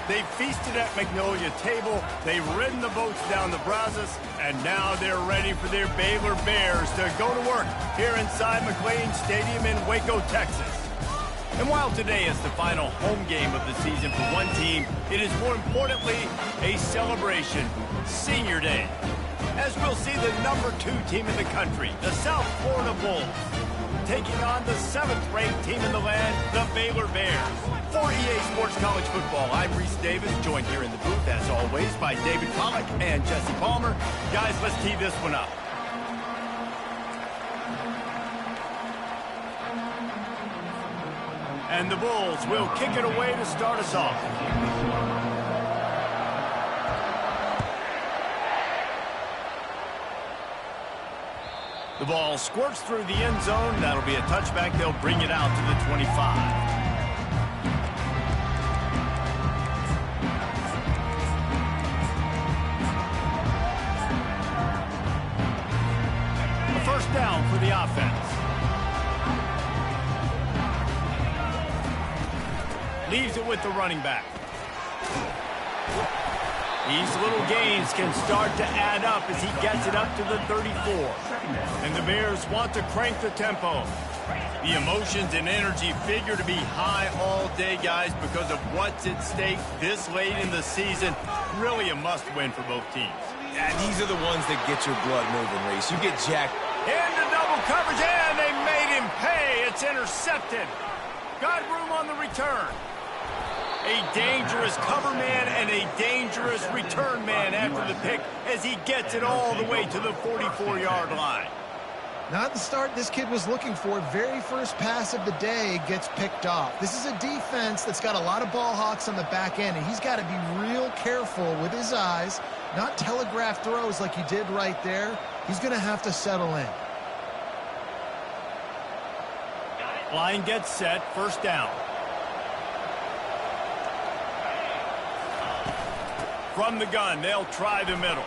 They've feasted at Magnolia Table, they've ridden the boats down the Brazos, and now they're ready for their Baylor Bears to go to work here inside McLean Stadium in Waco, Texas. And while today is the final home game of the season for one team, it is more importantly a celebration, Senior Day. As we'll see the number 2 team in the country, the South Florida Bulls, taking on the 7th-ranked team in the land, the Baylor Bears. For EA Sports College Football, I'm Reese Davis, joined here in the booth, as always, by David Pollack and Jesse Palmer. Guys, let's tee this one up. And the Bulls will kick it away to start us off. The ball squirts through the end zone. That'll be a touchback. They'll bring it out to the 25. A first down for the offense. Leaves it with the running back. These little gains can start to add up as he gets it up to the 34. And the Bears want to crank the tempo. The emotions and energy figure to be high all day, guys, because of what's at stake this late in the season. Really a must-win for both teams. Yeah, these are the ones that get your blood moving, Reese. You get jacked. Into double coverage, and they made him pay. It's intercepted. Got room on the return. A dangerous cover man and a dangerous return man after the pick as he gets it all the way to the 44-yard line. Not the start this kid was looking for. Very first pass of the day gets picked off. This is a defense that's got a lot of ball hawks on the back end, and he's got to be real careful with his eyes, not telegraph throws like he did right there. He's going to have to settle in. Line gets set, first down. From the gun, they'll try the middle.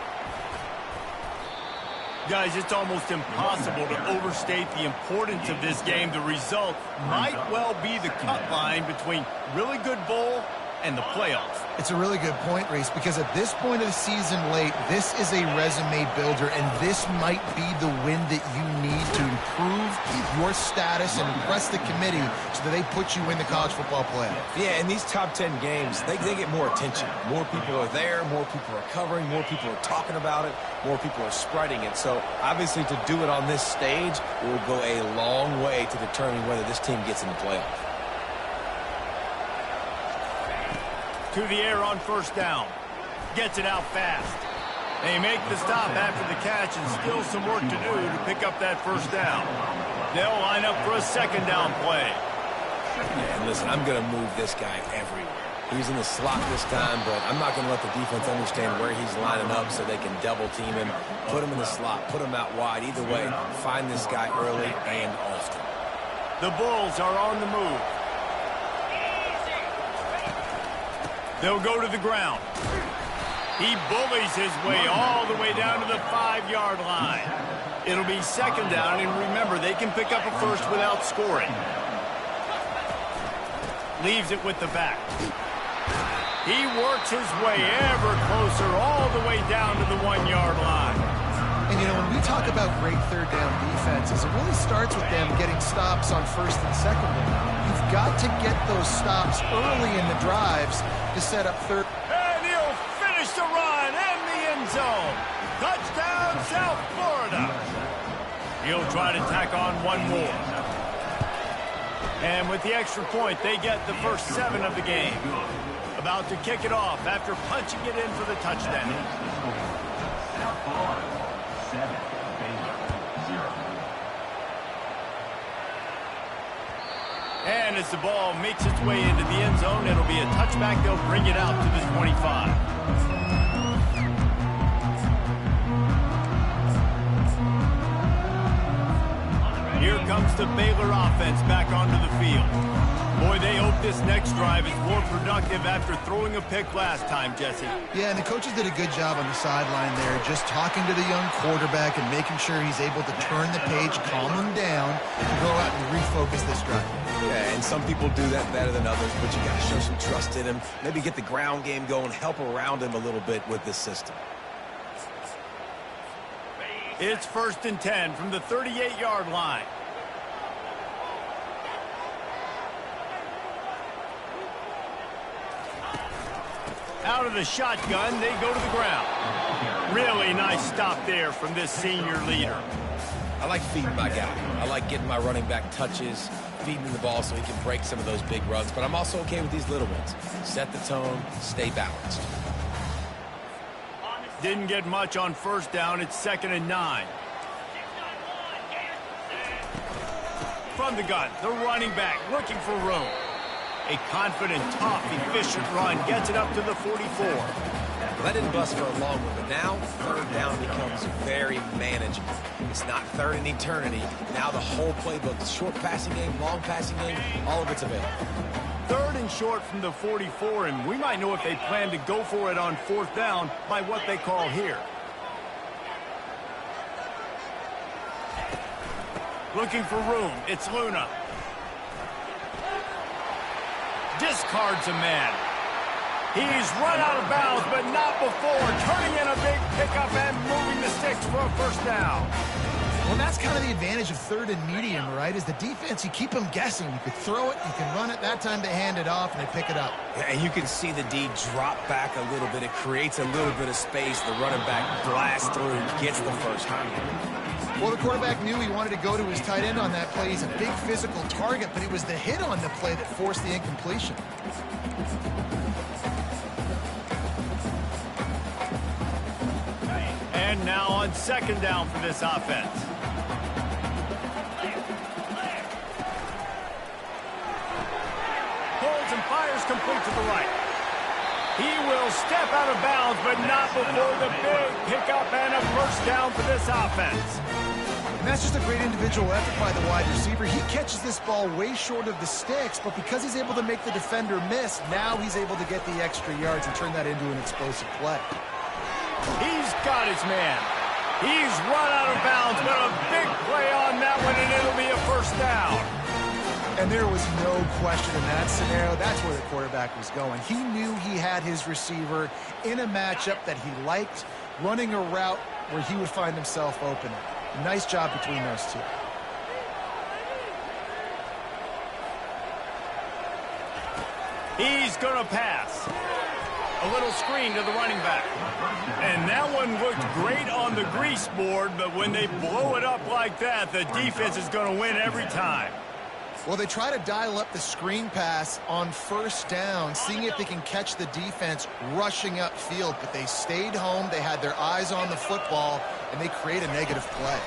Guys, it's almost impossible to overstate the importance of this game. The result might well be the cut line between really good bowl and the playoffs. It's a really good point, Reese, because at this point of the season late, this is a resume builder, and this might be the win that you need to improve your status and impress the committee so that they put you in the college football playoff. Yeah, in these top 10 games, they get more attention. More people are there, more people are covering, more people are talking about it, more people are spreading it. So, obviously, to do it on this stage will go a long way to determine whether this team gets in the playoff. To the air on first down. Gets it out fast. They make the stop after the catch, and still some work to do to pick up that first down. They'll line up for a second down play. Yeah, and listen, I'm going to move this guy everywhere. He's in the slot this time, but I'm not going to let the defense understand where he's lining up so they can double team him, put him in the slot, put him out wide. Either way, find this guy early and often. The Bulls are on the move. They'll go to the ground. He bullies his way all the way down to the 5-yard line. It'll be second down, and remember, they can pick up a first without scoring. Leaves it with the back. He works his way ever closer all the way down to the 1-yard line. And, you know, when we talk about great third down defenses, it really starts with them getting stops on first and second down. You've got to get those stops early in the drives to set up third. And he'll finish the run in the end zone. Touchdown, South Florida. He'll try to tack on one more. And with the extra point, they get the first 7 of the game. About to kick it off after punching it in for the touchdown. South Florida, 7, Baylor, 0. And as the ball makes its way into the end zone, it'll be a touchback. They'll bring it out to the 25. Here comes the Baylor offense back onto the field. Boy, they hope this next drive is more productive after throwing a pick last time, Jesse. Yeah, and the coaches did a good job on the sideline there, just talking to the young quarterback and making sure he's able to turn the page, calm him down, and go out and refocus this drive. Yeah, and some people do that better than others, but you got to show some trust in him, maybe get the ground game going, help around him a little bit with this system. It's 1st and 10 from the 38-yard line. Out of the shotgun, they go to the ground. Really nice stop there from this senior leader. I like feeding my guy. I like getting my running back touches, feeding him the ball so he can break some of those big runs, but I'm also okay with these little ones. Set the tone, stay balanced. Didn't get much on 1st down. It's 2nd and 9. From the gun, the running back looking for room. A confident, tough, efficient run gets it up to the 44. Well, that didn't bust for a long one, but now 3rd down becomes very manageable. It's not 3rd and eternity. Now the whole playbook, the short passing game, long passing game, all of it's available. 3rd and short from the 44, and we might know if they plan to go for it on 4th down by what they call here. Looking for room. It's Luna. Discards a man. He's run out of bounds, but not before. Turning in a big pickup and moving the sticks for a 1st down. Well, that's kind of the advantage of 3rd and medium, right? Is the defense, you keep them guessing. You could throw it, you can run it. That time they hand it off and they pick it up. Yeah, and you can see the D drop back a little bit. It creates a little bit of space. The running back blasts through, gets the 1st down. Well, the quarterback knew he wanted to go to his tight end on that play. He's a big physical target, but it was the hit on the play that forced the incompletion. And now on 2nd down for this offense. Holds and fires complete to the right. He will step out of bounds, but not before the big pickup and a 1st down for this offense. And that's just a great individual effort by the wide receiver. He catches this ball way short of the sticks, but because he's able to make the defender miss, now he's able to get the extra yards and turn that into an explosive play. He's got his man. He's run out of bounds, but a big play on that one, and it'll be a 1st down. And there was no question in that scenario. That's where the quarterback was going. He knew he had his receiver in a matchup that he liked, running a route where he would find himself open. Nice job between those two. He's going to pass. A little screen to the running back. And that one looked great on the grease board, but when they blow it up like that, the defense is going to win every time. Well, they try to dial up the screen pass on 1st down, seeing if they can catch the defense rushing upfield, but they stayed home, they had their eyes on the football, and they create a negative play.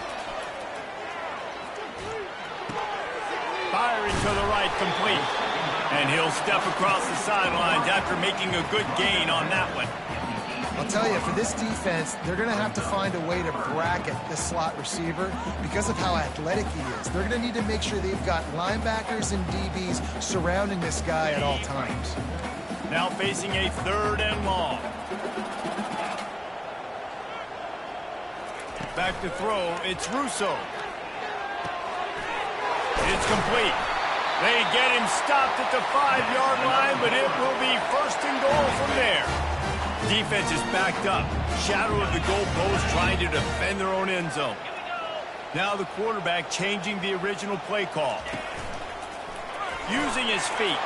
Firing to the right, complete. And he'll step across the sidelines after making a good gain on that one. I'll tell you, for this defense, they're going to have to find a way to bracket this slot receiver because of how athletic he is. They're going to need to make sure they've got linebackers and DBs surrounding this guy at all times. Now facing a 3rd and long. Back to throw, it's Russo. It's complete. They get him stopped at the 5-yard line, but it will be 1st and goal from there. Defense is backed up. Shadow of the goalpost trying to defend their own end zone. Now the quarterback changing the original play call. Using his feet.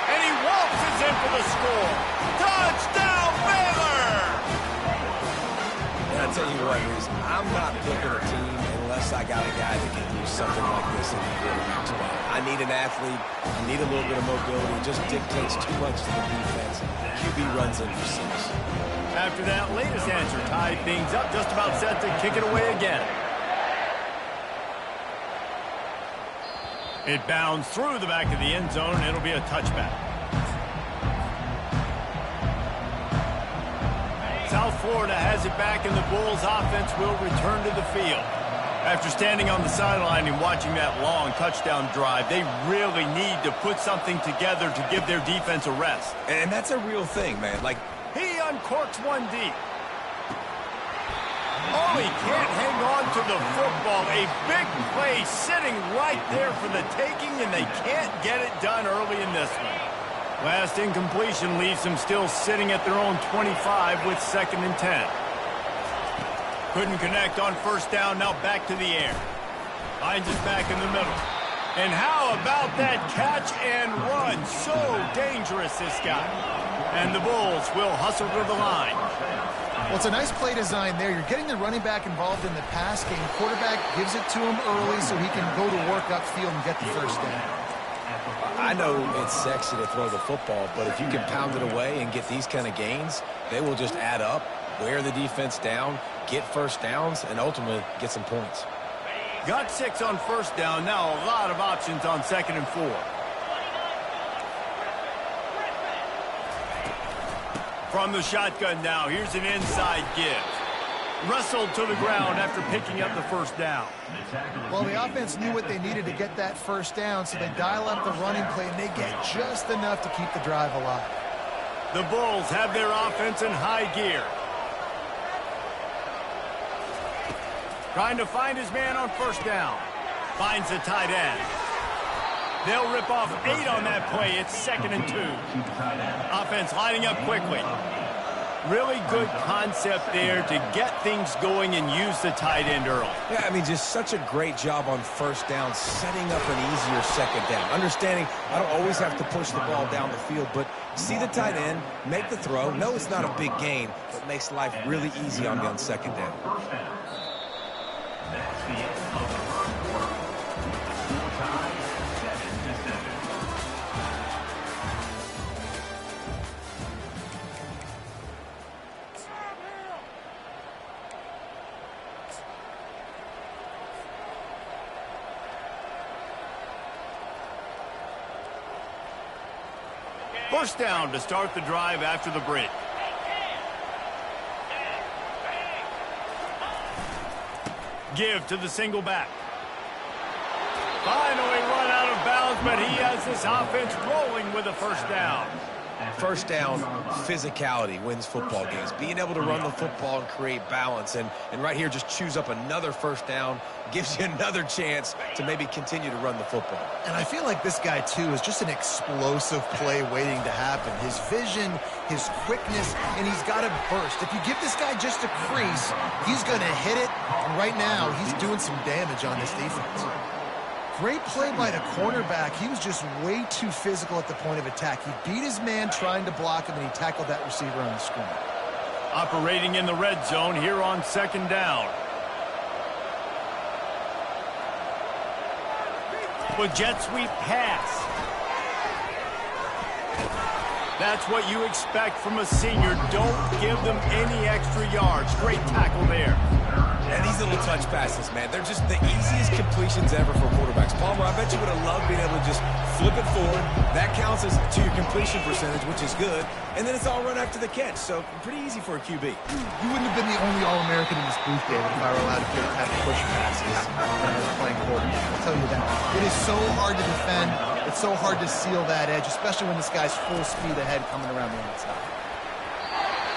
And he waltzes in for the score. Touchdown, Baylor! And I tell you what, Reese, I'm not picking a team unless I got a guy that can do something like this in the quarterback spot. I need an athlete. I need a little bit of mobility. It just dictates too much to the defense. QB runs in for 6. After that latest answer, tied things up, just about set to kick it away again. It bounds through the back of the end zone, and it'll be a touchback. South Florida has it back, and the Bulls offense will return to the field. After standing on the sideline and watching that long touchdown drive, they really need to put something together to give their defense a rest. And that's a real thing, man. Like, he uncorks one deep. Oh, he can't hang on to the football. A big play sitting right there for the taking, and they can't get it done early in this one. Last incompletion leaves them still sitting at their own 25 with 2nd and 10. Couldn't connect on first down, now back to the air. Finds it back in the middle. And how about that catch and run? So dangerous, this guy. And the Bulls will hustle to the line. Well, it's a nice play design there. You're getting the running back involved in the pass game. Quarterback gives it to him early so he can go to work upfield and get the first down. I know it's sexy to throw the football, but if you can pound it away and get these kind of gains, they will just add up, wear the defense down, get first downs, and ultimately get some points. Got 6 on first down. Now a lot of options on 2nd and 4. From the shotgun now, here's an inside give. Wrestled to the ground after picking up the first down. Well, the offense knew what they needed to get that first down, so they dial up the running play, and they get just enough to keep the drive alive. The Bulls have their offense in high gear. Trying to find his man on first down. Finds the tight end. They'll rip off 8 on that play. It's 2nd and 2. Offense lining up quickly. Really good concept there to get things going and use the tight end early. Yeah, I mean, just such a great job on first down, setting up an easier 2nd down. Understanding I don't always have to push the ball down the field, but see the tight end, make the throw. No, it's not a big gain, but makes life really easy on me on 2nd down. That's the end of the first quarter. Score tie 7-7. First down to start the drive after the break. Give to the single back. Finally run out of bounds, but he has this offense rolling with a first down. First down, physicality wins football games. Being able to run the football and create balance. And right here, just choose up another first down. Gives you another chance to maybe continue to run the football. And I feel like this guy, too, is just an explosive play waiting to happen. His vision, his quickness, and he's got a burst. If you give this guy just a crease, he's going to hit it. And right now, he's doing some damage on this defense. Great play by the cornerback. He was just way too physical at the point of attack. He beat his man trying to block him, and he tackled that receiver on the screen. Operating in the red zone here on 2nd down. With jet sweep pass. That's what you expect from a senior. Don't give them any extra yards. Great tackle there. And these little touch passes, man, they're just the easiest completions ever for quarterbacks. Palmer, I bet you would have loved being able to just flip it forward. That counts as to your completion percentage, which is good. And then it's all run after the catch, so pretty easy for a QB. You wouldn't have been the only All-American in this booth, David, if I were allowed to have push passes when I was playing quarterback. I'll tell you that. It is so hard to defend. It's so hard to seal that edge, especially when this guy's full speed ahead coming around the outside.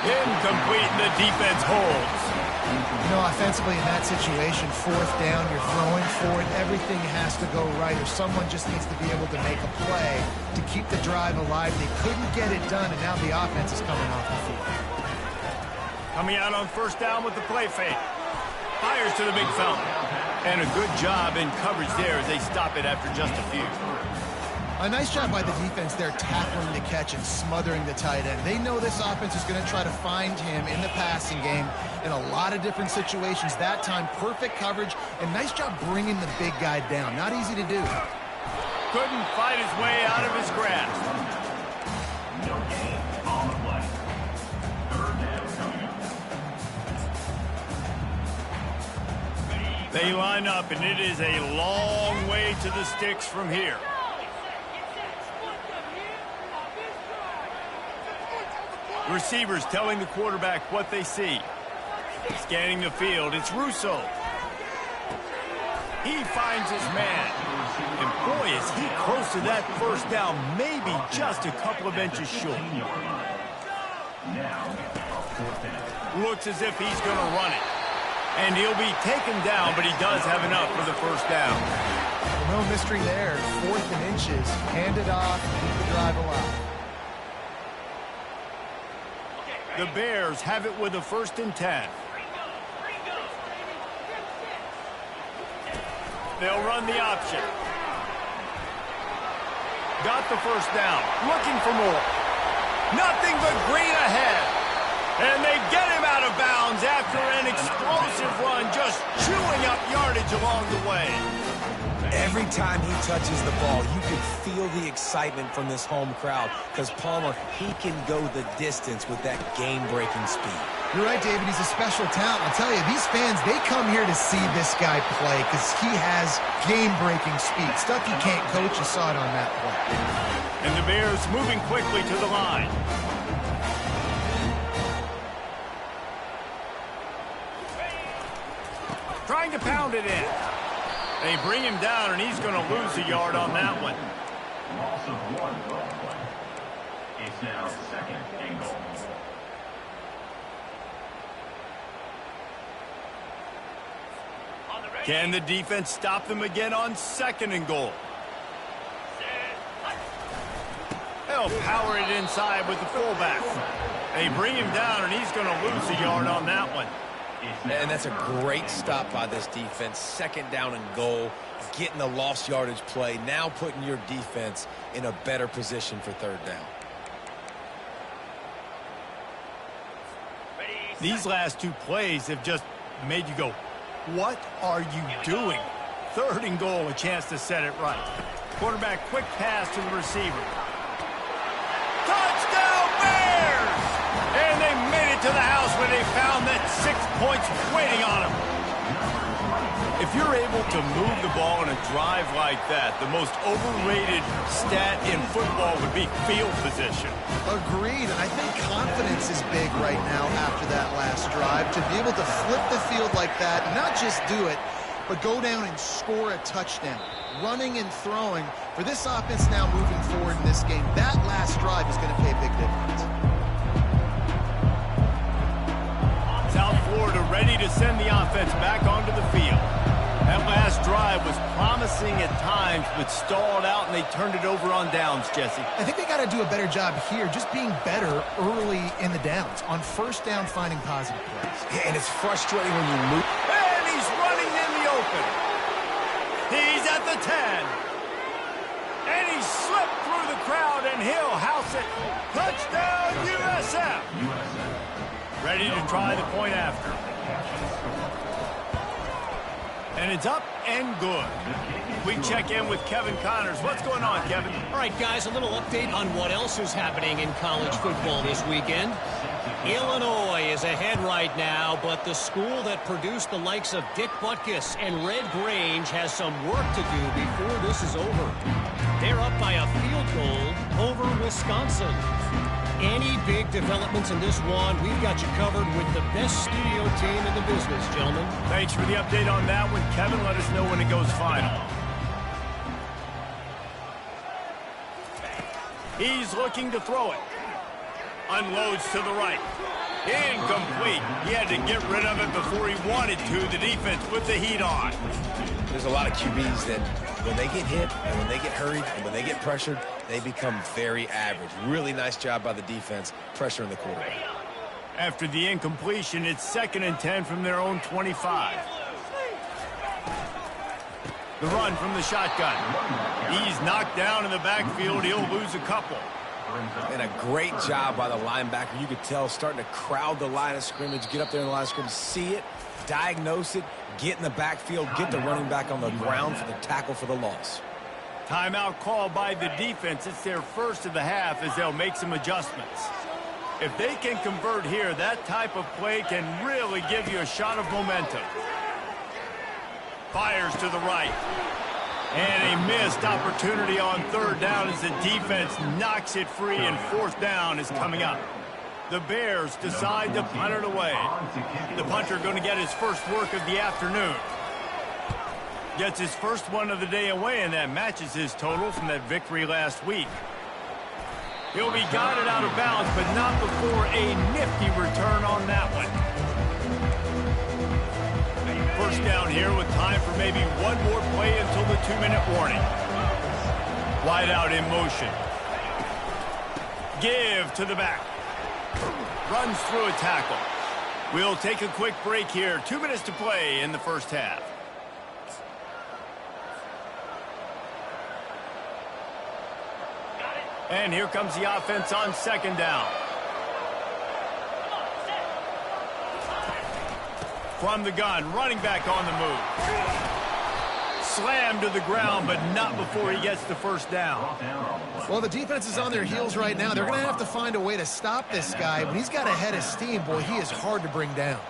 Incomplete, and the defense holds. You know, offensively in that situation, 4th down, you're throwing for it. Everything has to go right, or someone just needs to be able to make a play to keep the drive alive. They couldn't get it done, and now the offense is coming off the field. Coming out on first down with the play fake. Fires to the big fella. And a good job in coverage there as they stop it after just a few. A nice job by the defense there, tackling the catch and smothering the tight end. They know this offense is going to try to find him in the passing game in a lot of different situations. That time, perfect coverage, and nice job bringing the big guy down. Not easy to do. Couldn't fight his way out of his grasp. No gain on the play. 3rd down coming up. They line up, and it is a long way to the sticks from here. Receivers telling the quarterback what they see. Scanning the field, it's Russo. He finds his man. And boy, is he close to that first down, maybe just a couple of inches short. Looks as if he's going to run it. And he'll be taken down, but he does have enough for the first down. No mystery there. 4th and inches. Hand it off. Keep the drive alive. The Bears have it with a 1st and 10. They'll run the option. Got the first down. Looking for more. Nothing but green ahead. And they get him out of bounds after an explosive run, just chewing up yardage along the way. Every time he touches the ball, you can feel the excitement from this home crowd because Palmer, he can go the distance with that game-breaking speed. You're right, David. He's a special talent. I'll tell you, these fans, they come here to see this guy play because he has game-breaking speed. Stuff you can't coach. You saw it on that play. And the Bears moving quickly to the line. Trying to pound it in. They bring him down, and he's going to lose a yard on that one. Loss of 1 play. It's now 2nd and goal. Can the defense stop them again on 2nd and goal? They'll power it inside with the fullback. They bring him down, and he's going to lose a yard on that one. And that's a great stop by this defense. 2nd down and goal, getting the lost yardage play, now putting your defense in a better position for 3rd down. These last 2 plays have just made you go, what are you doing? 3rd and goal, a chance to set it right. Quarterback, quick pass to the receiver. Touchdown, Bears! And they made it to the house where they found that 6 points waiting on them. If you're able to move the ball in a drive like that, the most overrated stat in football would be field position. Agreed, and I think confidence is big right now after that last drive. To be able to flip the field like that, not just do it, but go down and score a touchdown. Running and throwing. For this offense now moving forward in this game, that last drive is going to pay a big difference. South Florida ready to send the offense back onto the field. That last drive was promising at times, but stalled out, and they turned it over on downs, Jesse. I think they got to do a better job here, just being better early in the downs. On 1st down, finding positive plays. Yeah, and it's frustrating when you move. And he's running in the open. He's at the 10. And he slipped through the crowd, and he'll house it. Touchdown, USF. Ready to try the point after. And it's up and good. We check in with Kevin Connors. What's going on, Kevin? All right, guys, a little update on what else is happening in college football this weekend. Illinois is ahead right now, but the school that produced the likes of Dick Butkus and Red Grange has some work to do before this is over. They're up by a field goal over Wisconsin. Any big developments in this one, we've got you covered with the best studio team in the business, gentlemen. Thanks for the update on that one, Kevin. Let us know when it goes final. He's looking to throw it. Unloads to the right. Incomplete. He had to get rid of it before he wanted to. The defense with the heat on. There's a lot of QBs that when they get hit and when they get hurried and when they get pressured, they become very average. Really nice job by the defense pressuring the quarterback. After the incompletion, it's 2nd and 10 from their own 25. The run from the shotgun. He's knocked down in the backfield. He'll lose a couple. And a great job by the linebacker. You could tell starting to crowd the line of scrimmage, get up there in the line of scrimmage, see it, diagnose it, get in the backfield, get the running back on the ground for the tackle for the loss. Timeout called by the defense. It's their first of the half as they'll make some adjustments. If they can convert here, that type of play can really give you a shot of momentum. Fires to the right. And a missed opportunity on 3rd down as the defense knocks it free, and 4th down is coming up. The Bears decide to punt it away. The punter going to get his first work of the afternoon. Gets his first one of the day away, and that matches his total from that victory last week. He'll be guided out of bounds, but not before a nifty return on that one. First down here with time for maybe one more play until the 2-minute warning. Wide out in motion. Give to the back. Runs through a tackle. We'll take a quick break here. 2 minutes to play in the first half. And here comes the offense on second down. From the gun, running back on the move. Slammed to the ground, but not before he gets the first down. Well, the defense is on their heels right now. They're going to have to find a way to stop this guy. When he's got a head of steam, boy, he is hard to bring down.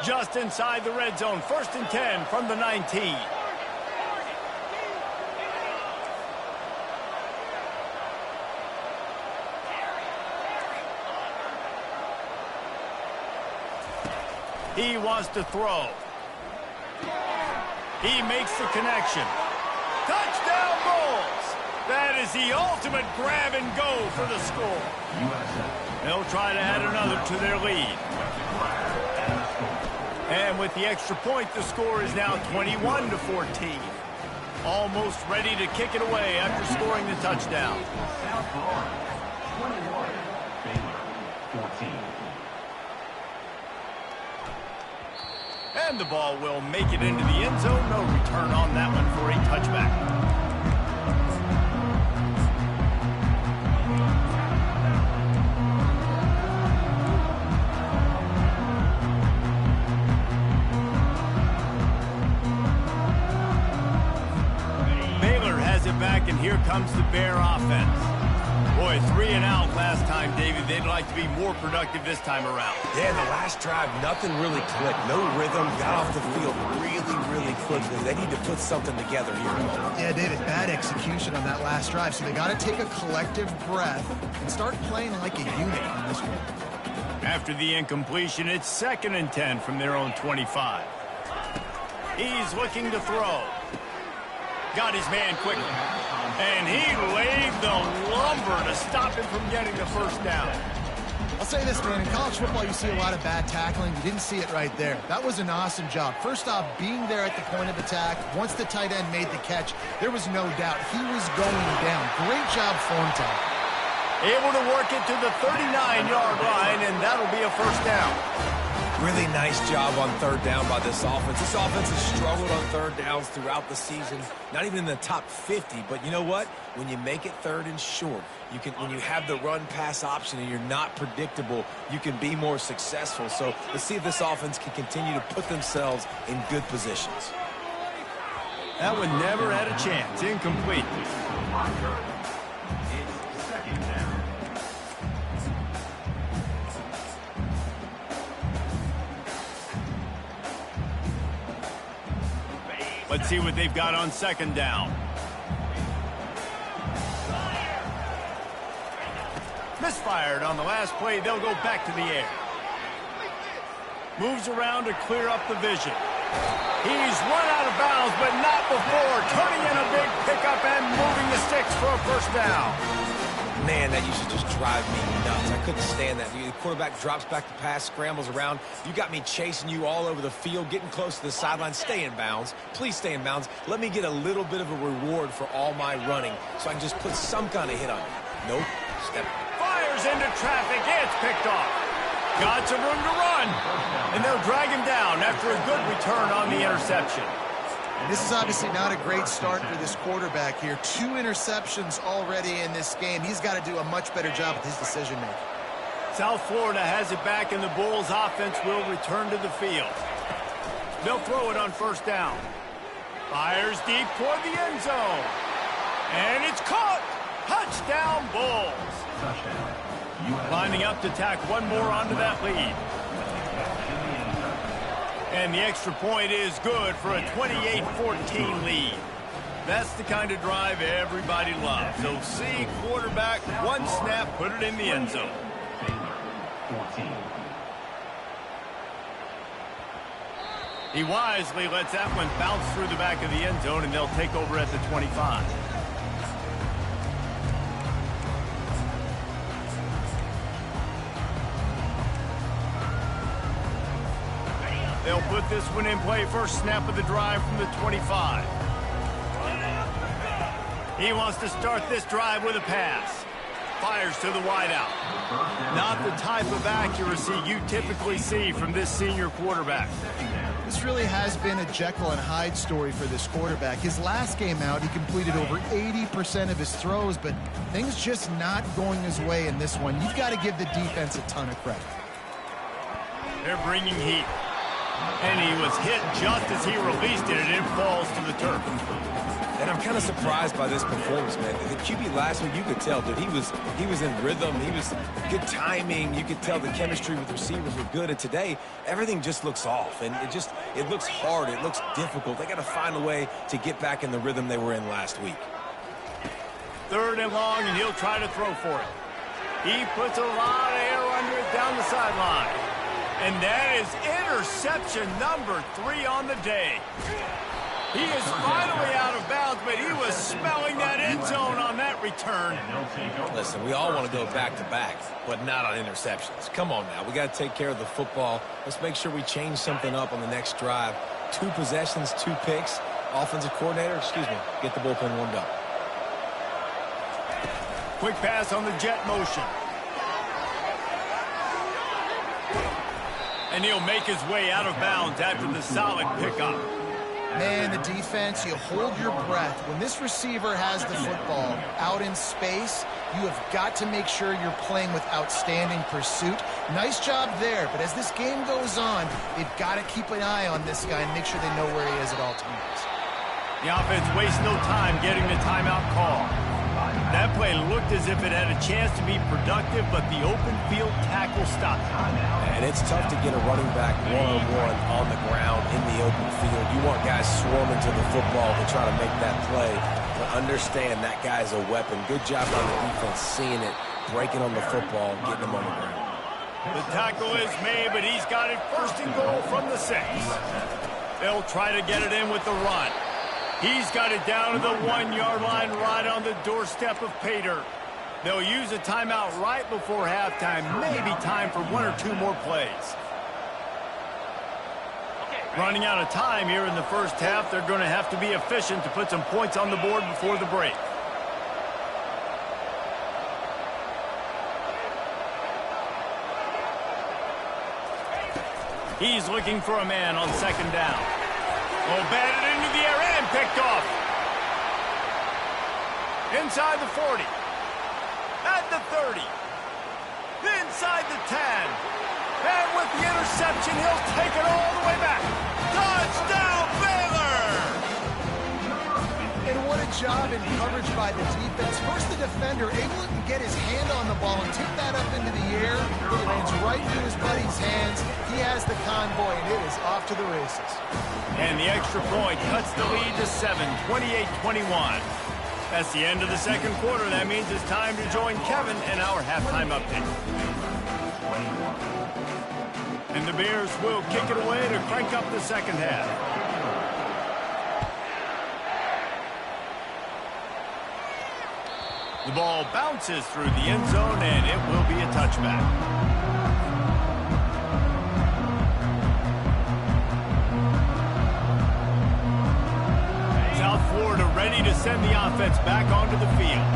Just inside the red zone, 1st and 10 from the 19. He wants to throw. He makes the connection. Touchdown Bulls! That is the ultimate grab and go for the score. They'll try to add another to their lead. And with the extra point, the score is now 21-14. Almost ready to kick it away after scoring the touchdown. And the ball will make it into the end zone. No return on that one for a touchback. Baylor has it back, and here comes the Bear offense. Boy, 3 and out last time, David. They'd like to be more productive this time around. Yeah, the last drive, nothing really clicked. No rhythm, got off the field really quickly. They need to put something together here. Yeah, David, bad execution on that last drive. So they got to take a collective breath and start playing like a unit on this one. After the incompletion, it's 2nd and 10 from their own 25. He's looking to throw. Got his man quickly. And he laid the lumber to stop him from getting the first down. I'll say this, man. In college football, you see a lot of bad tackling. You didn't see it right there. That was an awesome job. First off, being there at the point of attack. Once the tight end made the catch, there was no doubt he was going down. Great job form time. Able to work it to the 39-yard line, and that'll be a first down. Really nice job on 3rd down by this offense. This offense has struggled on 3rd downs throughout the season. Not even in the top 50, but you know what? When you make it 3rd and short, when you have the run-pass option and you're not predictable, you can be more successful. So let's see if this offense can continue to put themselves in good positions. That one never had a chance. Incomplete. Let's see what they've got on 2nd down. Misfired on the last play. They'll go back to the air. Moves around to clear up the vision. He's run out of bounds, but not before turning in a big pickup and moving the sticks for a first down. Man, that used to just drive me nuts. I couldn't stand that. The quarterback drops back to pass, scrambles around. You got me chasing you all over the field, getting close to the sideline. Stay in bounds. Please stay in bounds. Let me get a little bit of a reward for all my running so I can just put some kind of hit on you. Nope. Step. Fires into traffic. It's picked off. Got some room to run. And they'll drag him down after a good return on the interception. This is obviously not a great start for this quarterback here. 2 interceptions already in this game. He's got to do a much better job with his decision-making. South Florida has it back, and the Bulls offense will return to the field. They'll throw it on 1st down. Fires deep toward the end zone. And it's caught. Touchdown, Bulls. Lining up to tack one more onto that lead. And the extra point is good for a 28-14 lead. That's the kind of drive everybody loves. So see quarterback, one snap, put it in the end zone. He wisely lets that one bounce through the back of the end zone, and they'll take over at the 25. They'll put this one in play. First snap of the drive from the 25. He wants to start this drive with a pass. Fires to the wideout. Not the type of accuracy you typically see from this senior quarterback. This really has been a Jekyll and Hyde story for this quarterback. His last game out, he completed over 80% of his throws, but things just not going his way in this one. You've got to give the defense a ton of credit. They're bringing heat. And he was hit just as he released it, and it falls to the turf. And I'm kind of surprised by this performance, man. The QB last week, you could tell, dude, he was in rhythm. He was good timing. You could tell the chemistry with receivers were good. And today, everything just looks off. And it looks hard. It looks difficult. They got to find a way to get back in the rhythm they were in last week. 3rd and long, and he'll try to throw for it. He puts a lot of air under it down the sideline. And that is interception number 3 on the day. He is finally out of bounds, but he was smelling that end zone on that return. Listen, we all want to go back-to-back, but not on interceptions. Come on now. We got to take care of the football. Let's make sure we change something up on the next drive. 2 possessions, 2 picks. Offensive coordinator, get the bullpen warmed up. Quick pass on the jet motion. And he'll make his way out of bounds after the solid pickup. Man, the defense, you hold your breath. When this receiver has the football out in space, you have got to make sure you're playing with outstanding pursuit. Nice job there, but as this game goes on, they've got to keep an eye on this guy and make sure they know where he is at all times. The offense wastes no time getting the timeout call. That play looked as if it had a chance to be productive, but the open field tackle stopped it. And it's tough to get a running back one-on-one on the ground in the open field. You want guys swarming to the football to try to make that play, but understand that guy's a weapon. Good job on the defense seeing it, breaking on the football, getting him on the ground. The tackle is made, but he's got it 1st and goal from the 6. They'll try to get it in with the run. He's got it down to the 1-yard line right on the doorstep of Pater. They'll use a timeout right before halftime. Maybe time for 1 or 2 more plays. Running out of time here in the first half. They're going to have to be efficient to put some points on the board before the break. He's looking for a man on 2nd down. Oh, batted into the air and picked off. Inside the 40. At the 30. Inside the 10. And with the interception, he'll take it all the way back. Touchdown, Baylor! And what a job in coverage by the defense. First, the defender able to get his hand on the ball and tip that up into the air. It lands right through his buddy's hands. He has the convoy, and it is off to the races. And the extra point cuts the lead to 7, 28-21. That's the end of the 2nd quarter. That means it's time to join Kevin in our halftime update. And the Bears will kick it away to crank up the 2nd half. The ball bounces through the end zone, and it will be a touchback. South Florida ready to send the offense back onto the field.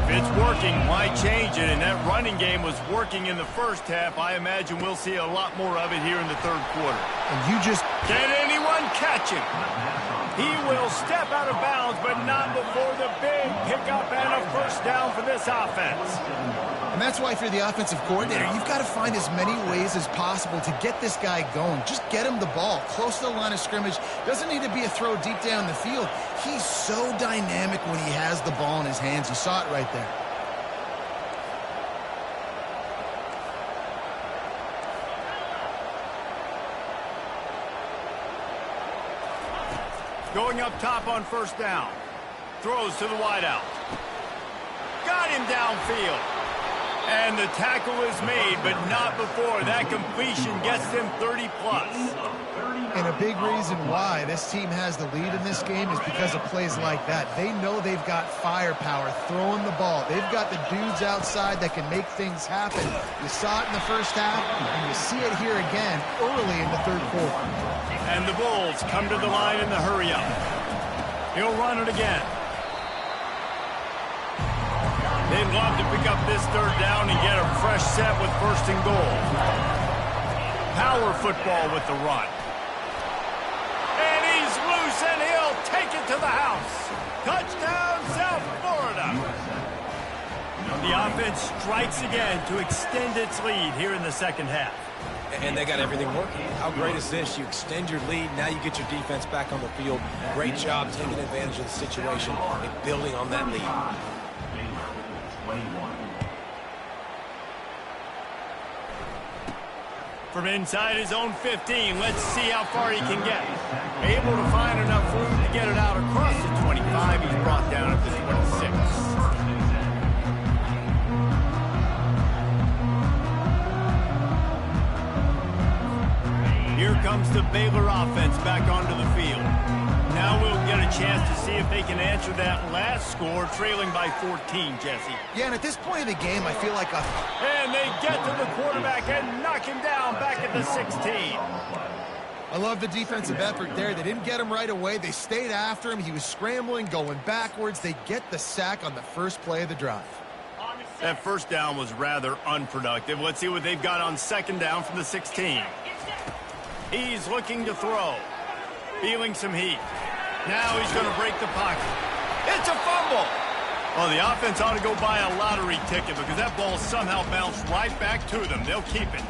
If it's working, why change it? And that running game was working in the first half. I imagine we'll see a lot more of it here in the 3rd quarter. And you just... Can anyone catch him? He will step out of bounds, but not before the big pickup and a 1st down for this offense. And that's why, if you're the offensive coordinator, you've got to find as many ways as possible to get this guy going. Just get him the ball close to the line of scrimmage. Doesn't need to be a throw deep down the field. He's so dynamic when he has the ball in his hands. You saw it right there. Going up top on 1st down. Throws to the wideout. Got him downfield. And the tackle is made, but not before. That completion gets them 30-plus. And a big reason why this team has the lead in this game is because of plays like that. They know they've got firepower throwing the ball. They've got the dudes outside that can make things happen. You saw it in the first half, and you see it here again early in the third quarter. And the Bulls come to the line in the hurry-up. He'll run it again. They'd love to pick up this third down and get a fresh set with first and goal. Power football with the run. And he's loose, and he'll take it to the house. Touchdown, South Florida. The offense strikes again to extend its lead here in the second half. And they got everything working. How great is this? You extend your lead. Now you get your defense back on the field. Great job taking advantage of the situation and building on that lead. From inside his own 15, let's see how far he can get. Able to find enough room to get it out across the 25. He's brought down at the 26. Here comes the Baylor offense back onto the field. Now we'll get a chance to see if they can answer that last score, trailing by 14, Jesse. Yeah, and at this point in the game, I feel like And they get to the quarterback and knock him down back at the 16. I love the defensive effort there. They didn't get him right away. They stayed after him. He was scrambling, going backwards. They get the sack on the first play of the drive. That first down was rather unproductive. Let's see what they've got on second down from the 16. He's looking to throw. Feeling some heat. Now he's going to break the pocket. It's a fumble. Well, the offense ought to go buy a lottery ticket because that ball somehow bounced right back to them. They'll keep it.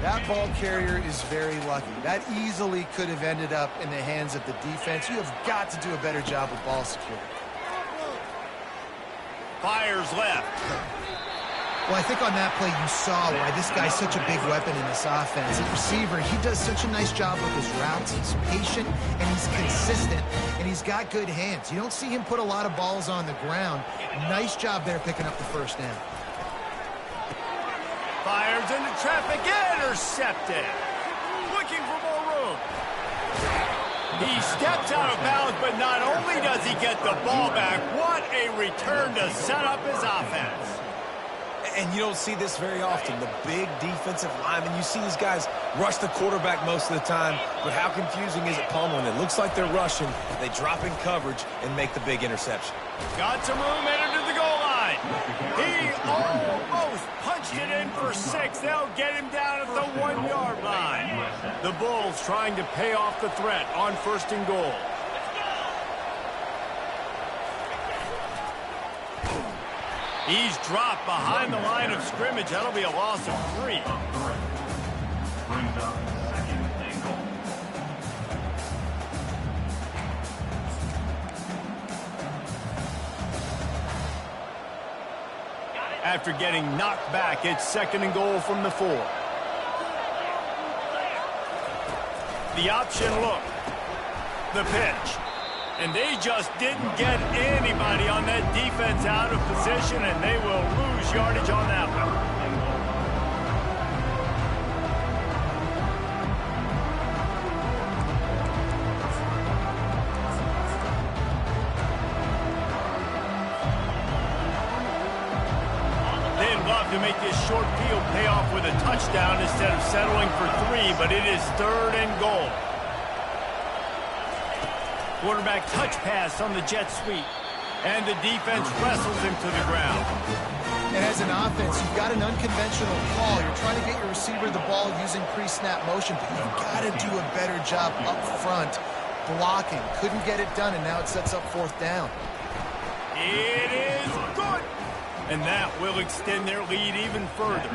That ball carrier is very lucky. That easily could have ended up in the hands of the defense. You have got to do a better job with ball security. Fires left. Well, I think on that play you saw why this guy's such a big weapon in this offense. As a receiver, he does such a nice job with his routes. He's patient, and he's consistent, and he's got good hands. You don't see him put a lot of balls on the ground. Nice job there picking up the first down. Fires into traffic, intercepted. Looking for more room. He steps out of bounds, but not only does he get the ball back, what a return to set up his offense. And you don't see this very often. The big defensive linemen, you see these guys rush the quarterback most of the time, but how confusing is it, Palmer, when it looks like they're rushing, they drop in coverage and make the big interception. Got some room, entered to the goal line. He almost punched it in for 6. They'll get him down at the 1-yard line. The Bulls trying to pay off the threat on first and goal. He's dropped behind the line of scrimmage. That'll be a loss of 3. After getting knocked back, it's second and goal from the 4. The option look. The pitch. And they just didn't get anybody on that defense out of position, and they will lose yardage on that one. They'd love to make this short field pay off with a touchdown instead of settling for 3, but it is third and goal. Quarterback touch pass on the jet sweep. And the defense wrestles him to the ground. And as an offense, you've got an unconventional call. You're trying to get your receiver the ball using pre-snap motion, but you've got to do a better job up front blocking. Couldn't get it done, and now it sets up fourth down. It is good. And that will extend their lead even further.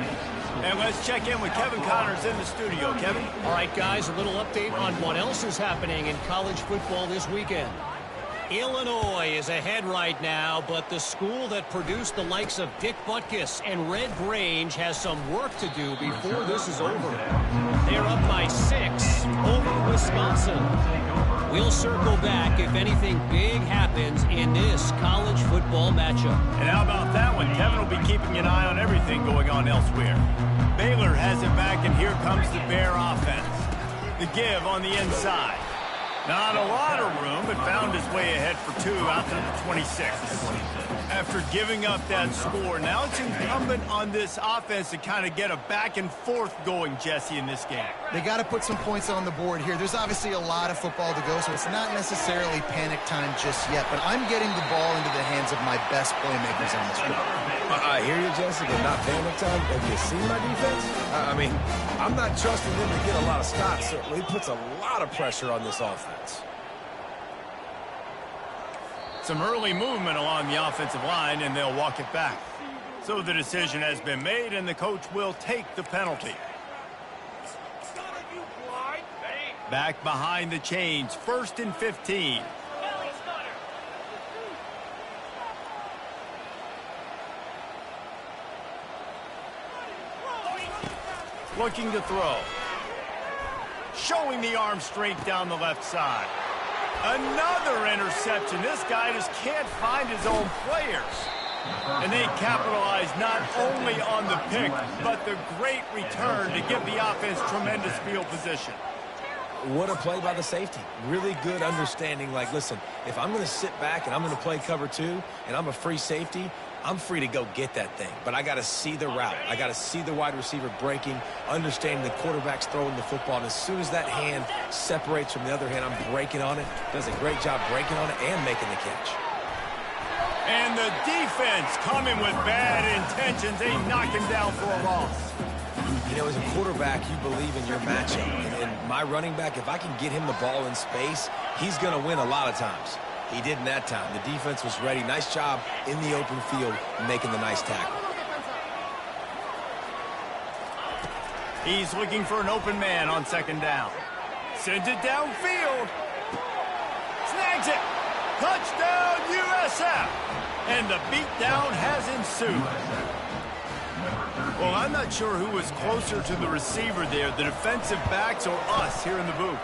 And let's check in with Kevin Connors in the studio. Kevin? All right, guys, a little update on what else is happening in college football this weekend. Illinois is ahead right now, but the school that produced the likes of Dick Butkus and Red Grange has some work to do before this is over. They're up by 6 over Wisconsin. We'll circle back if anything big happens in this college football matchup. And how about that one? Kevin will be keeping an eye on everything going on elsewhere. Baylor has it back, and here comes the Bear offense. The give on the inside. Not a lot of room, but found his way ahead for 2 out to the 26. After giving up that score, now it's incumbent on this offense to kind of get a back and forth going, Jesse, in this game. They got to put some points on the board here. There's obviously a lot of football to go, so it's not necessarily panic time just yet, but I'm getting the ball into the hands of my best playmakers on this field. I hear you, Jesse, but not panic time. Have you seen my defense? I mean, I'm not trusting them to get a lot of stops. Certainly puts a lot of pressure on this offense. Some early movement along the offensive line, and they'll walk it back. So the decision has been made, and the coach will take the penalty. Back behind the chains, 1st and 15. Looking to throw. Showing the arm strength down the left side. Another interception. This guy just can't find his own players. And they capitalize not only on the pick, but the great return to give the offense tremendous field position. What a play by the safety. Really good understanding. Like, listen, if I'm going to sit back and I'm going to play cover 2 and I'm a free safety, I'm free to go get that thing. But I got to see the route. I got to see the wide receiver breaking, understanding the quarterback's throwing the football. And as soon as that hand separates from the other hand, I'm breaking on it. Does a great job breaking on it and making the catch. And the defense coming with bad intentions. They knock him down for a loss. You know, as a quarterback, you believe in your matchup. And my running back, if I can get him the ball in space, he's going to win a lot of times. He didn't that time. The defense was ready. Nice job in the open field making the nice tackle. He's looking for an open man on 2nd down. Sends it downfield. Snags it. Touchdown, USF. And the beatdown has ensued. Well, I'm not sure who was closer to the receiver there, the defensive backs or us here in the booth.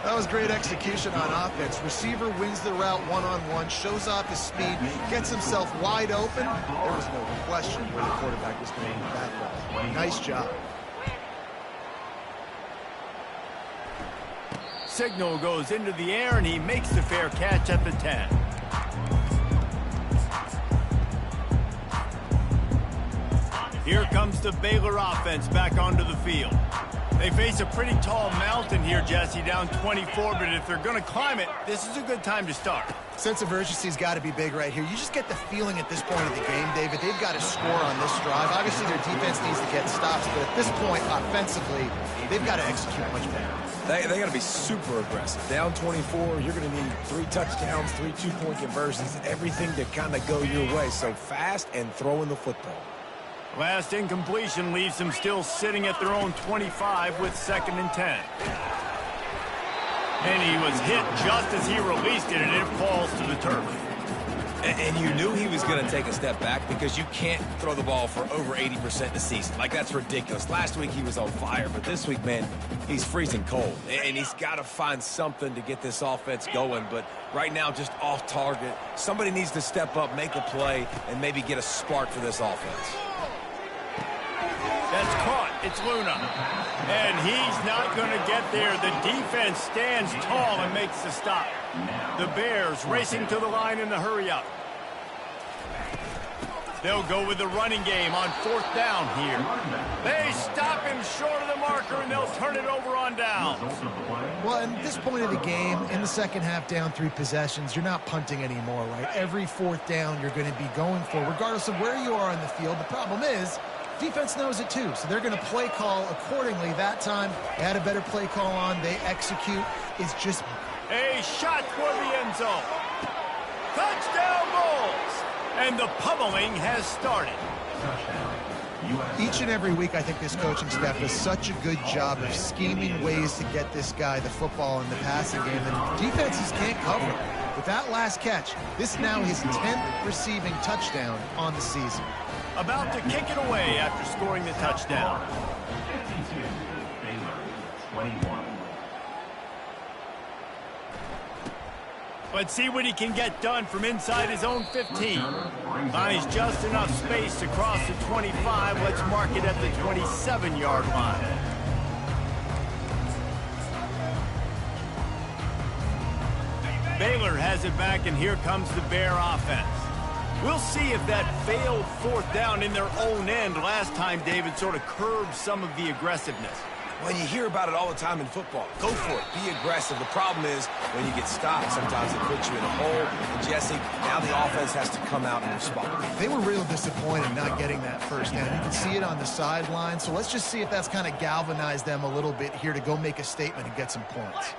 That was great execution on offense. Receiver wins the route one-on-one, shows off his speed, gets himself wide open. There was no question where the quarterback was going with that ball. Nice job. Signal goes into the air, and he makes the fair catch at the 10. Here comes the Baylor offense back onto the field. They face a pretty tall mountain here, Jesse, down 24, but if they're going to climb it, this is a good time to start. Sense of urgency's got to be big right here. You just get the feeling at this point of the game, David, they've got to score on this drive. Obviously, their defense needs to get stops, but at this point, offensively, they've got to execute much better. They got to be super aggressive. Down 24, you're going to need 3 touchdowns, 3 two-point conversions, everything to kind of go your way. So fast and throwing the football. Last incompletion leaves them still sitting at their own 25 with 2nd and 10. And he was hit just as he released it, and it falls to the turf. And you knew he was going to take a step back because you can't throw the ball for over 80% the season. Like, that's ridiculous. Last week he was on fire, but this week, man, he's freezing cold. And he's got to find something to get this offense going. But right now, just off target. Somebody needs to step up, make a play, and maybe get a spark for this offense. That's caught. It's Luna. And he's not going to get there. The defense stands tall and makes the stop. The Bears racing to the line in the hurry-up. They'll go with the running game on 4th down here. They stop him short of the marker, and they'll turn it over on down. Well, at this point of the game, in the second half, down 3 possessions, you're not punting anymore, right? Every 4th down you're going to be going for, regardless of where you are on the field. The problem is, defense knows it too, so they're going to play call accordingly. That time, they had a better play call on. They execute. It's just a shot toward the end zone. Touchdown Bulls! And the pummeling has started. Each and every week, I think this coaching staff does such a good job of scheming ways to get this guy the football in the passing game, and defenses can't cover it. With that last catch, this is now his 10th receiving touchdown on the season. About to kick it away after scoring the touchdown. 52, Baylor, 21. Let's see what he can get done from inside his own 15. Finds just enough space to cross the 25. Let's mark it at the 27-yard line. Baylor has it back, and here comes the Bear offense. We'll see if that failed fourth down in their own end last time, David, sort of curbed some of the aggressiveness. Well, you hear about it all the time in football. Go for it. Be aggressive. The problem is when you get stopped, sometimes it puts you in a hole. And Jesse, now the offense has to come out and respond. They were real disappointed not getting that first down. You can see it on the sideline. So let's just see if that's kind of galvanized them a little bit here to go make a statement and get some points.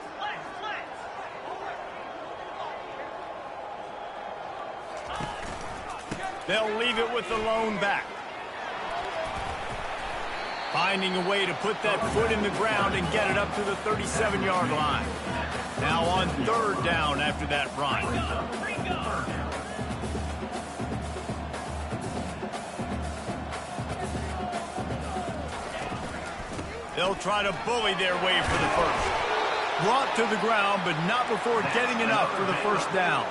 They'll leave it with the lone back. Finding a way to put that foot in the ground and get it up to the 37-yard line. Now on third down after that run. They'll try to bully their way for the first. Brought to the ground, but not before getting enough for the first down.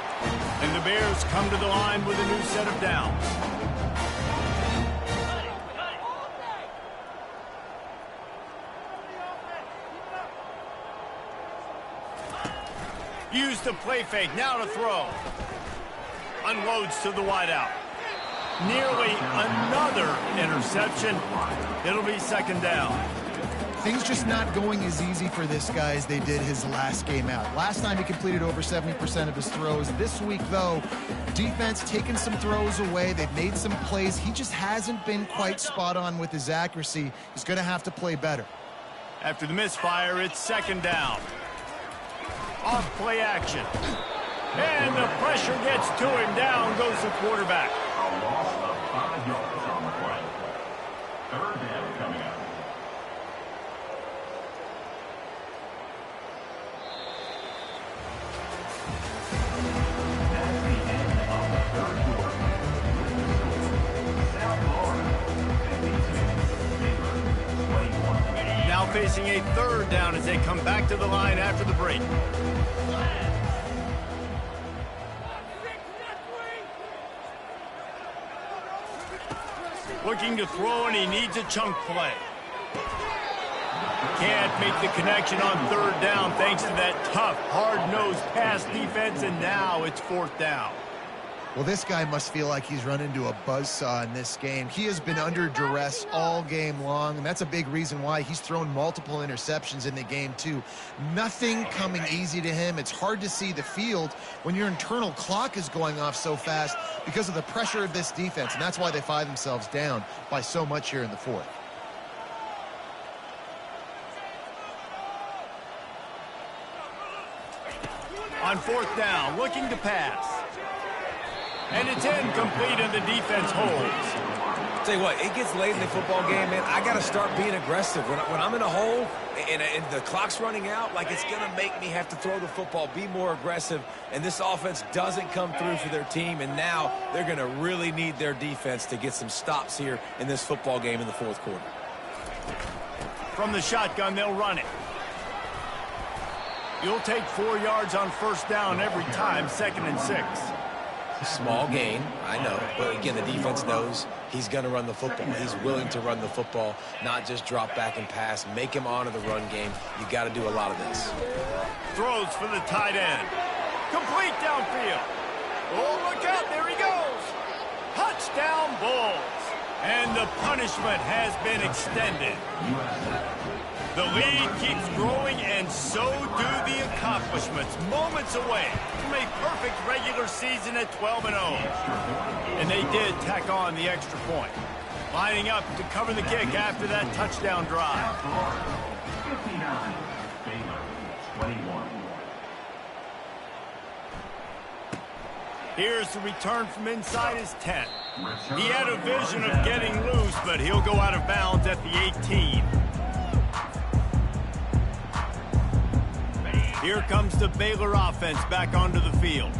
And the Bears come to the line with a new set of downs. Use the play fake, now to throw. Unloads to the wideout. Nearly another interception. It'll be second down. Things just not going as easy for this guy as they did his last game out. Last time he completed over 70% of his throws. This week, though, defense taking some throws away. They've made some plays. He just hasn't been quite spot on with his accuracy. He's going to have to play better. After the misfire, it's second down. Off play action. And the pressure gets to him. Down goes the quarterback. A loss of 5 yards on the play. Third down coming up. That's the end of the third quarter. South Florida, 52. Baylor, 21. Now facing a third down as they come back to the line after the break. Looking to throw, and he needs a chunk play. Can't make the connection on third down thanks to that tough, hard-nosed pass defense, and now it's fourth down. Well, this guy must feel like he's run into a buzzsaw in this game. He has been under duress all game long, and that's a big reason why he's thrown multiple interceptions in the game, too. Nothing coming easy to him. It's hard to see the field when your internal clock is going off so fast because of the pressure of this defense, and that's why they find themselves down by so much here in the fourth. On fourth down, looking to pass. And it's incomplete, and the defense holds. Tell you what, it gets late in the football game, man. I got to start being aggressive. When I'm in a hole and the clock's running out, like, it's going to make me have to throw the football, be more aggressive, and this offense doesn't come through for their team, and now they're going to really need their defense to get some stops here in this football game in the fourth quarter. From the shotgun, they'll run it. You'll take 4 yards on first down every time, 2nd and 6. Small gain, I know. But again, the defense knows he's going to run the football. He's willing to run the football, not just drop back and pass. Make him honor the run game. You got to do a lot of this. Throws for the tight end. Complete downfield. Oh, look out. There he goes. Touchdown, Bulls. And the punishment has been extended. The lead keeps growing, and so do the accomplishments. Moments away from a perfect regular season at 12-0. And they did tack on the extra point. Lining up to cover the kick after that touchdown drive. 59, Baylor, 21. Here's the return from inside his 10. He had a vision of getting loose, but he'll go out of bounds at the 18. Here comes the Baylor offense back onto the field.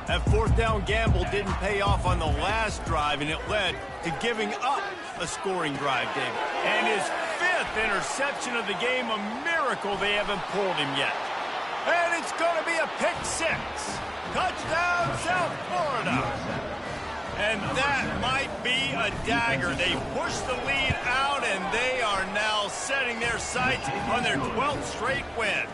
That fourth down gamble didn't pay off on the last drive, and it led to giving up a scoring drive, David. And his 5th interception of the game, a miracle they haven't pulled him yet. And it's going to be a pick 6. Touchdown, South Florida. And that might be a dagger. They push the lead out, and they are now setting their sights on their 12th straight win.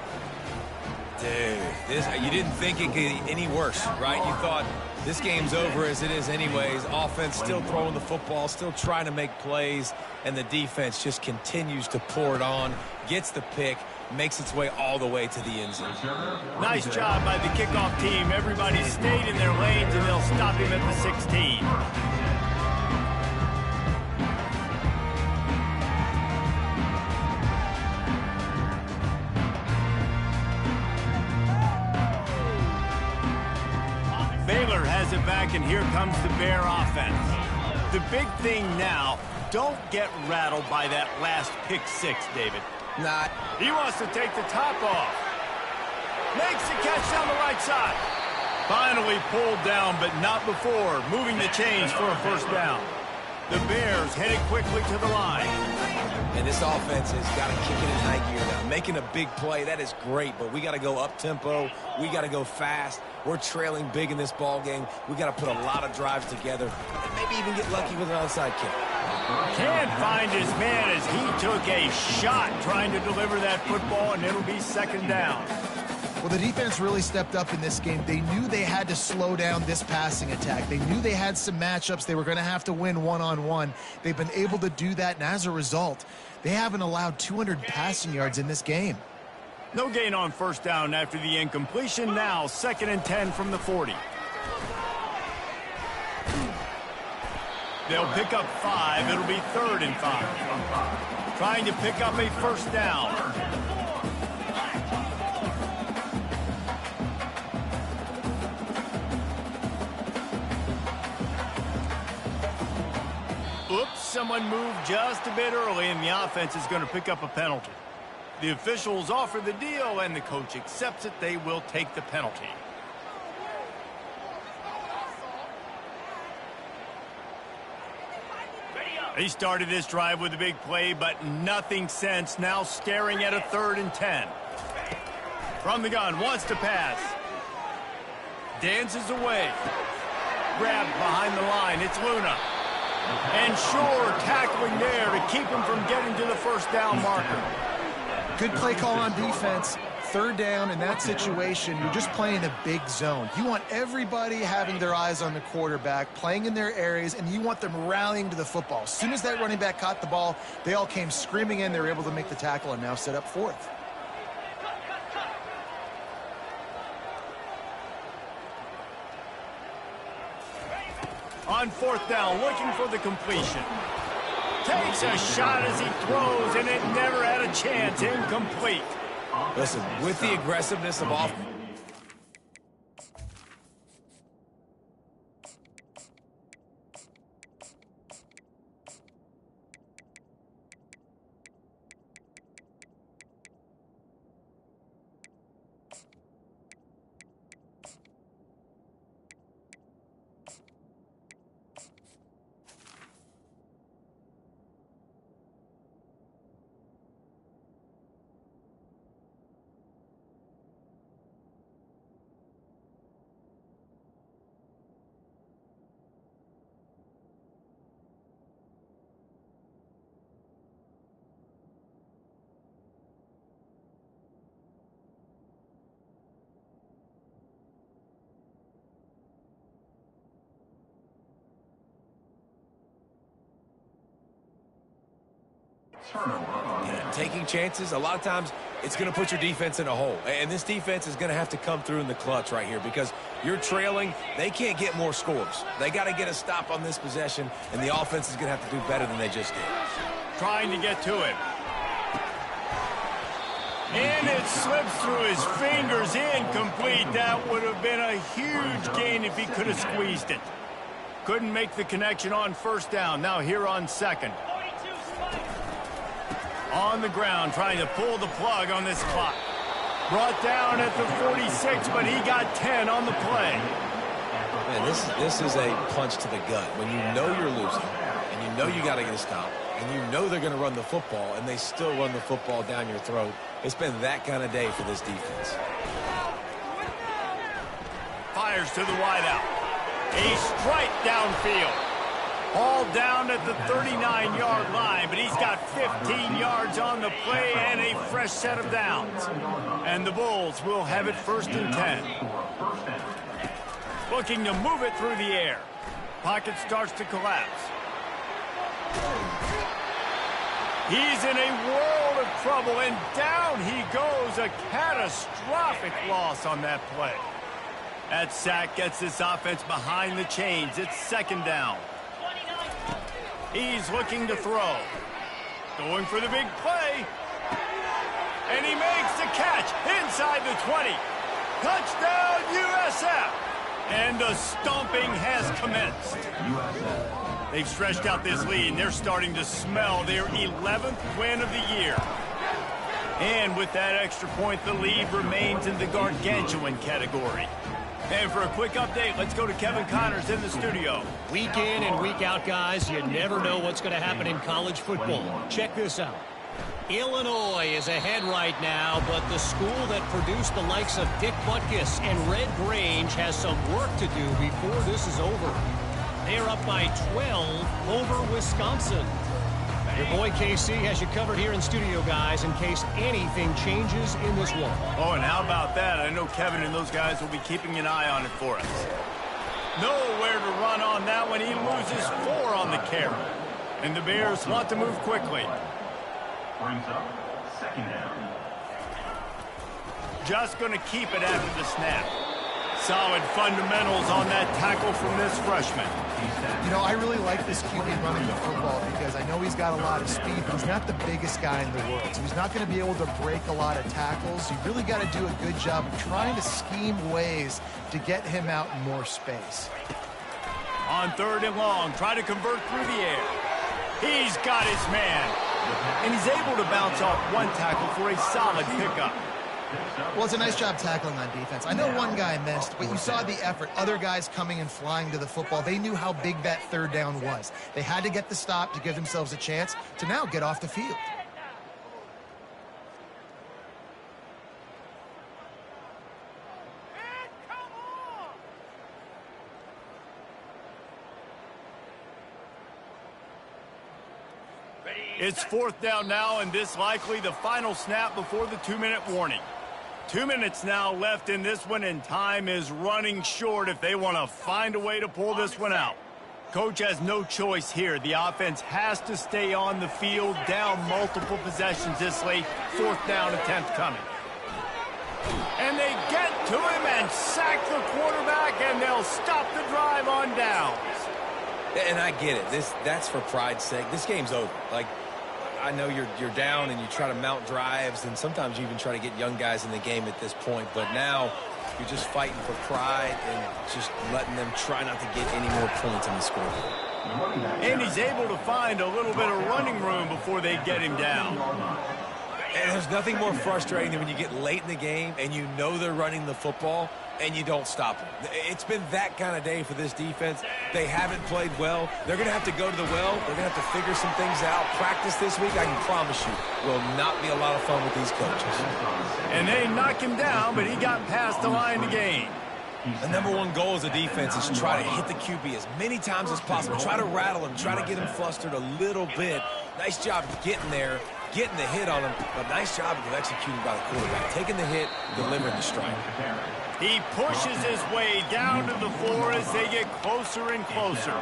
Dude, you didn't think it could get any worse, right? You thought this game's over as it is anyways. Offense still throwing the football, still trying to make plays, and the defense just continues to pour it on, gets the pick, makes its way all the way to the end zone. Nice job by the kickoff team. Everybody stayed in their lanes, and they'll stop him at the 16. Baylor has it back, and here comes the Bear offense. The big thing now, don't get rattled by that last pick six, David. Not. He wants to take the top off. Makes the catch down the right side. Finally pulled down, but not before moving the chains for a first down. The Bears headed quickly to the line. And this offense has got to kick it in high gear now. Making a big play, that is great, but we got to go up-tempo. We got to go fast. We're trailing big in this ball game. We got to put a lot of drives together and maybe even get lucky with an onside kick. Can't find his man as he took a shot trying to deliver that football, and it'll be second down. Well, the defense really stepped up in this game. They knew they had to slow down this passing attack. They knew they had some matchups they were going to have to win one-on-one. They've been able to do that, and as a result, they haven't allowed 200 passing yards in this game. No gain on first down after the incompletion. Now 2nd and 10 from the 40. They'll pick up 5. It'll be 3rd and 5. Trying to pick up a first down. Oops, someone moved just a bit early, and the offense is going to pick up a penalty. The officials offer the deal, and the coach accepts it. They will take the penalty. He started this drive with a big play, but nothing since. Now staring at a 3rd and 10. From the gun, wants to pass. Dances away. Grabbed behind the line. It's Luna. And Shore tackling there to keep him from getting to the first down marker. Good play call on defense. 3rd down in that situation, you're just playing a big zone. You want everybody having their eyes on the quarterback, playing in their areas, and you want them rallying to the football. As soon as that running back caught the ball, they all came screaming in. They were able to make the tackle and now set up 4th. On 4th down, looking for the completion. Takes a shot as he throws, and it never had a chance. Incomplete. Listen, with the aggressiveness of offense, taking chances, a lot of times it's going to put your defense in a hole. And this defense is going to have to come through in the clutch right here because you're trailing. They can't get more scores. They got to get a stop on this possession, and the offense is going to have to do better than they just did. Trying to get to it. And it slips through his fingers. Incomplete. That would have been a huge gain if he could have squeezed it. Couldn't make the connection on first down. Now here on 2nd. On the ground, trying to pull the plug on this clock. Brought down at the 46, but he got 10 on the play. Man, this is a punch to the gut. When you know you're losing, and you know you got to get a stop, and you know they're going to run the football, and they still run the football down your throat. It's been that kind of day for this defense. fires to the wideout. A strike downfield. Ball down at the 39-yard line, but he's got 15 yards on the play and a fresh set of downs. And the Bulls will have it 1st and 10. Looking to move it through the air. Pocket starts to collapse. He's in a world of trouble, and down he goes. A catastrophic loss on that play. That sack gets this offense behind the chains. It's 2nd down. He's looking to throw. Going for the big play. And he makes the catch inside the 20. Touchdown, USF. And the stomping has commenced. They've stretched out this lead, and they're starting to smell their 11th win of the year. And with that extra point, the lead remains in the gargantuan category. And for a quick update, let's go to Kevin Connors in the studio. Week in and week out, guys, you never know what's going to happen in college football. Check this out. Illinois is ahead right now, but the school that produced the likes of Dick Butkus and Red Grange has some work to do before this is over. They're up by 12 over Wisconsin. Your boy KC has you covered here in studio, guys, in case anything changes in this one. Oh, and how about that? I know Kevin and those guys will be keeping an eye on it for us. Nowhere to run on that one. He loses 4 on the carry. And the Bears want to move quickly. Brings up 2nd down. Just going to keep it after the snap. Solid fundamentals on that tackle from this freshman. You know, I really like this QB running the football because I know he's got a lot of speed, but he's not the biggest guy in the world. So he's not going to be able to break a lot of tackles. You really got to do a good job of trying to scheme ways to get him out in more space. On 3rd and long, try to convert through the air. He's got his man. And he's able to bounce off one tackle for a solid pickup. Well, it's a nice job tackling on defense. I know one guy missed, but you saw the effort. Other guys coming and flying to the football. They knew how big that 3rd down was. They had to get the stop to give themselves a chance to now get off the field. It's 4th down now, and this likely the final snap before the 2-minute warning. 2 minutes now left in this one, and time is running short if they want to find a way to pull this one out. Coach has no choice here. The offense has to stay on the field, down multiple possessions this late. 4th down attempt coming. And they get to him and sack the quarterback, and they'll stop the drive on downs. And I get it. That's for pride's sake. This game's over. Like, I know you're down and you try to mount drives, and sometimes you even try to get young guys in the game at this point. But now you're just fighting for pride and just letting them try not to get any more points on the scoreboard. And he's able to find a little bit of running room before they get him down. And there's nothing more frustrating than when you get late in the game and you know they're running the football and you don't stop them. It's been that kind of day for this defense. They haven't played well. They're going to have to go to the well. They're going to have to figure some things out. Practice this week, I can promise you, will not be a lot of fun with these coaches. And they knock him down, but he got past the line to gain. The #1 goal as a defense is try to hit the QB as many times as possible. Try to rattle him. Try to get him flustered a little bit. Nice job getting there, getting the hit on him, but nice job of executing by the quarterback. Taking the hit, delivering the strike. He pushes his way down to the floor as they get closer and closer.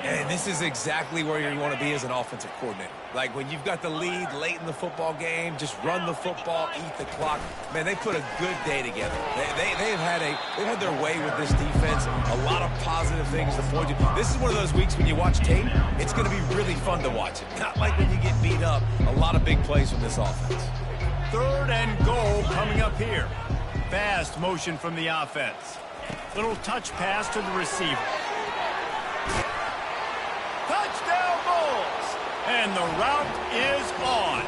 And this is exactly where you want to be as an offensive coordinator. Like when you've got the lead late in the football game, just run the football, eat the clock. Man, they put a good day together. They've had their way with this defense. A lot of positive things to point to. This is one of those weeks when you watch tape, it's going to be really fun to watch it. Not like when you get beat up. A lot of big plays from this offense. 3rd and goal coming up here. Fast motion from the offense. Little touch pass to the receiver. Touchdown Bulls! And the route is on.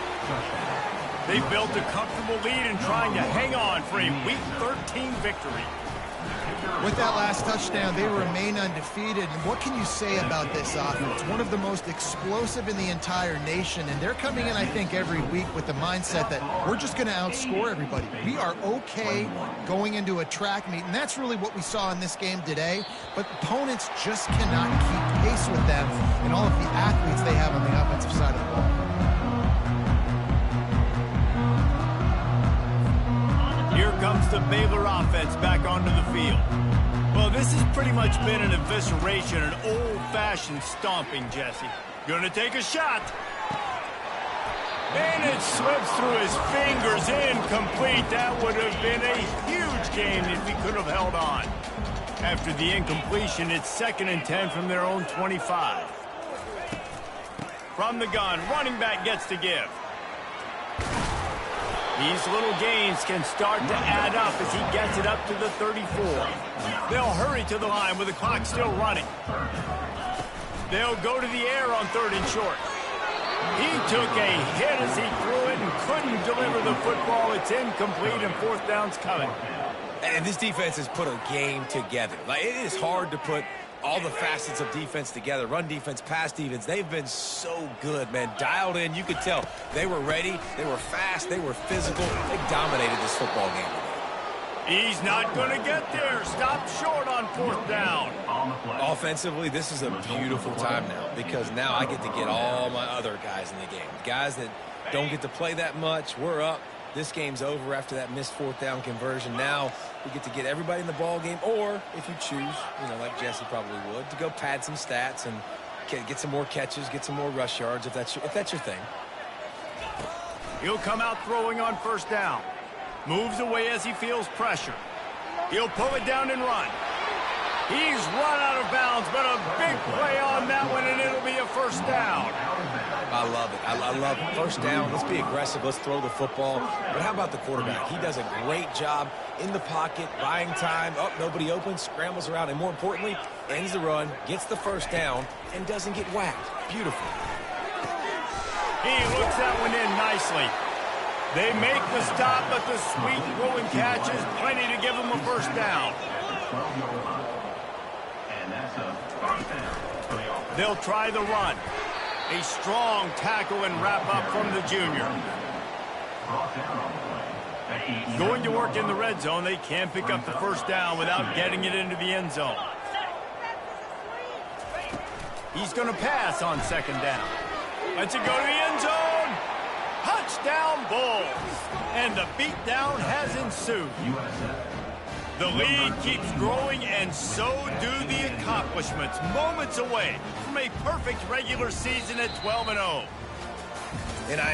They built a comfortable lead and trying to hang on for a Week 13 victory. With that last touchdown, they remain undefeated. And what can you say about this offense? One of the most explosive in the entire nation, and they're coming in, I think, every week with the mindset that we're just going to outscore everybody. We are okay going into a track meet, and that's really what we saw in this game today. But opponents just cannot keep pace with them and all of the athletes they have on the offensive side of the ball. Here comes the Baylor offense back onto the field. Well, this has pretty much been an evisceration, an old-fashioned stomping, Jesse. Gonna take a shot. And it slips through his fingers, incomplete. That would have been a huge game if he could have held on. After the incompletion, it's 2nd and 10 from their own 25. From the gun, running back gets to give. These little gains can start to add up as he gets it up to the 34. They'll hurry to the line with the clock still running. They'll go to the air on 3rd and short. He took a hit as he threw it and couldn't deliver the football. It's incomplete and 4th down's coming. And this defense has put a game together. Like, it is hard to put all the facets of defense together. Run defense, pass defense. They've been so good, man. Dialed in. You could tell they were ready. They were fast. They were physical. They dominated this football game today. He's not going to get there. Stop short on 4th down. Offensively, this is a beautiful time now because now I get to get all my other guys in the game. Guys that don't get to play that much. We're up. This game's over after that missed 4th down conversion. Now we get to get everybody in the ball game, or if you choose, like Jesse probably would, to go pad some stats and get some more catches, get some more rush yards if that's your thing. He'll come out throwing on 1st down. Moves away as he feels pressure. He'll pull it down and run. He's run out of bounds, but a big play on that one, and it'll be a 1st down. I love it. I love it. 1st down. Let's be aggressive. Let's throw the football. But how about the quarterback? He does a great job in the pocket, buying time. Oh, nobody open, scrambles around, and more importantly, ends the run, gets the 1st down, and doesn't get whacked. Beautiful. He looks that one in nicely. They make the stop, but the sweet throwing catch is plenty to give him a 1st down. They'll try the run. A strong tackle and wrap up from the junior. Going to work in the red zone, they can pick up the 1st down without getting it into the end zone. He's going to pass on 2nd down. Let's it go to the end zone. Touchdown Bulls. And the beatdown has ensued. The lead keeps growing, and so do the accomplishments. Moments away from a perfect regular season at 12-0. And I